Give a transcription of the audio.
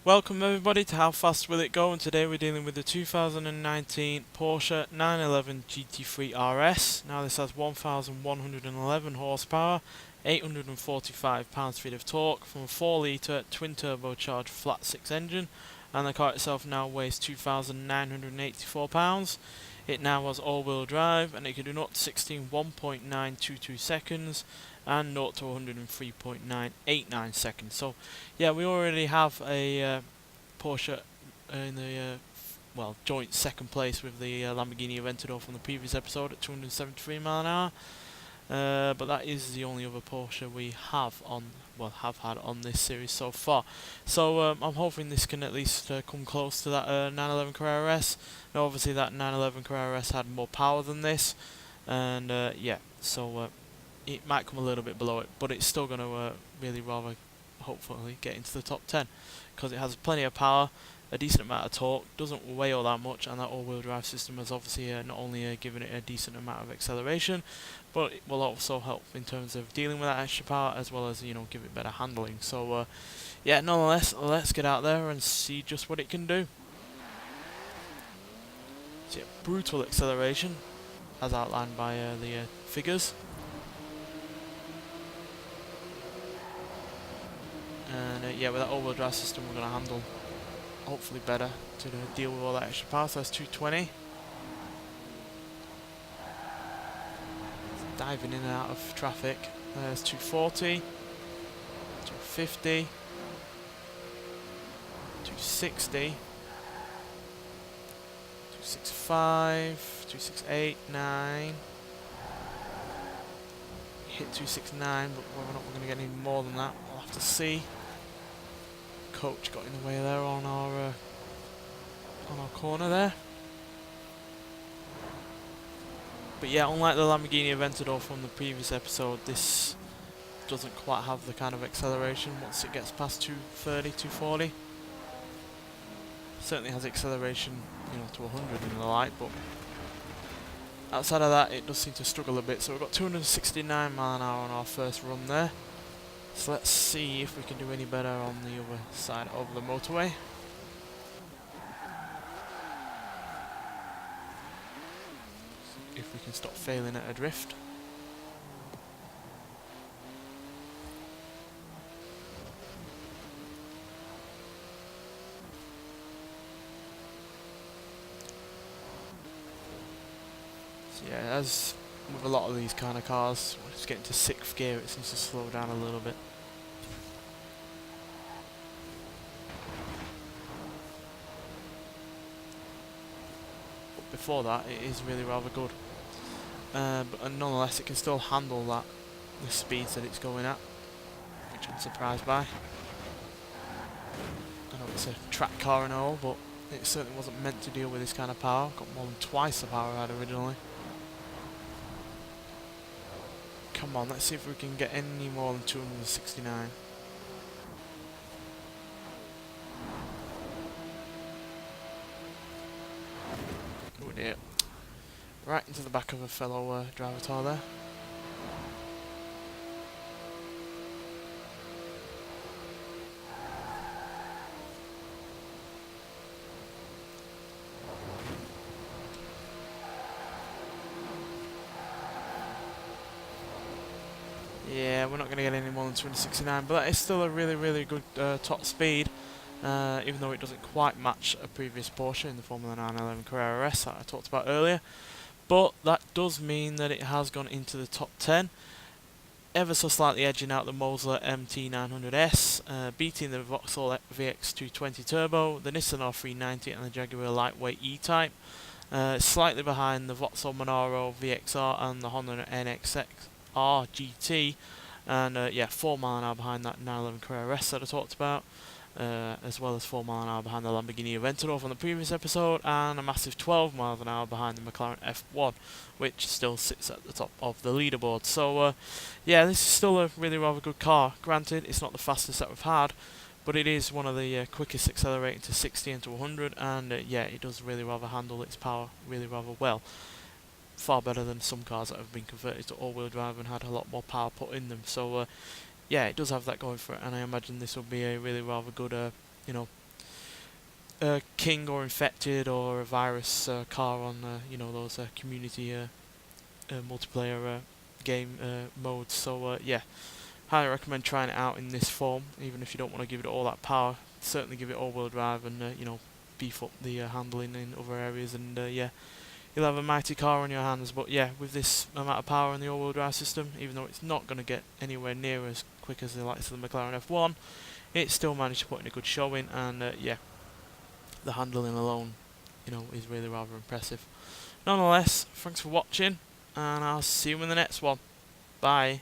Welcome everybody to How Fast Will It Go, and today we're dealing with the 2019 Porsche 911 GT3 RS. Now this has 1111 horsepower, 845 pounds-feet of torque from a 4 litre twin turbocharged flat 6 engine, and the car itself now weighs 2,984 pounds. It now has all-wheel drive and it can do 0 to 60 in 1.922 seconds and 0 to 100 in 3.989 seconds. So yeah, we already have a Porsche in the joint second place with the Lamborghini Aventador from the previous episode at 273 mile an hour. But that is the only other Porsche we have had on this series so far. So I'm hoping this can at least come close to that 911 Carrera S. Now obviously that 911 Carrera S had more power than this, and it might come a little bit below it, but it's still going to really rather hopefully get into the top 10 because it has plenty of power, a decent amount of torque, doesn't weigh all that much, and that all-wheel drive system has obviously not only given it a decent amount of acceleration, but it will also help in terms of dealing with that extra power as well as give it better handling. So yeah, nonetheless, let's get out there and see just what it can do. So yeah, brutal acceleration as outlined by the figures. And yeah, with that all-wheel drive system we're going to handle hopefully better to deal with all that extra power. So that's 220. Diving in and out of traffic. There's 240, 250, 260, 265, 268, 9. Hit 269, but whether or not we're going to get any more than that, we'll have to see. Coach got in the way there on our corner there. But yeah, unlike the Lamborghini Aventador from the previous episode, this doesn't quite have the kind of acceleration once it gets past 230, 240. Certainly has acceleration, to 100 and the like, but outside of that, it does seem to struggle a bit. So we've got 269 mile an hour on our first run there. So let's see if we can do any better on the other side of the motorway. If we can stop failing at a drift. So yeah, as with a lot of these kind of cars, when it's getting to 6th gear, it seems to slow down a little bit. But before that, it is really rather good. But nonetheless, it can still handle the speeds that it's going at, which I'm surprised by. I know it's a track car and all, but it certainly wasn't meant to deal with this kind of power. Got more than twice the power it had originally. Come on, let's see if we can get any more than 269. Oh dear. Right into the back of a fellow driver car there. Yeah, we're not going to get any more than 269, but that is still a really good top speed, even though it doesn't quite match a previous Porsche in the Formula 911 Carrera S that I talked about earlier. But that does mean that it has gone into the top 10, ever so slightly edging out the Mosler MT900S, beating the Vauxhall VX220 Turbo, the Nissan R390 and the Jaguar Lightweight E-Type, slightly behind the Vauxhall Monaro VXR and the Honda NSX-R GT, and 4 mile an hour behind that 911 Carrera S that I talked about, as well as 4 mile an hour behind the Lamborghini Aventador from the previous episode, and a massive 12 miles an hour behind the McLaren F1, which still sits at the top of the leaderboard. So yeah, this is still a really rather good car. Granted, it's not the fastest that we've had, but it is one of the quickest accelerating to 60 and to 100, and yeah, it does really rather handle its power really rather well. Far better than some cars that have been converted to all-wheel drive and had a lot more power put in them. So yeah, it does have that going for it, and I imagine this will be a really rather good king or infected or a virus car on you know, those community multiplayer game modes. So yeah, highly recommend trying it out in this form, even if you don't want to give it all that power. Certainly give it all-wheel drive and you know, beef up the handling in other areas, and yeah, you'll have a mighty car on your hands. But yeah, with this amount of power in the all-wheel drive system, even though it's not going to get anywhere near as quick as the likes of the McLaren F1, it still managed to put in a good showing, and yeah, the handling alone, you know, is really rather impressive. Nonetheless, thanks for watching, and I'll see you in the next one. Bye.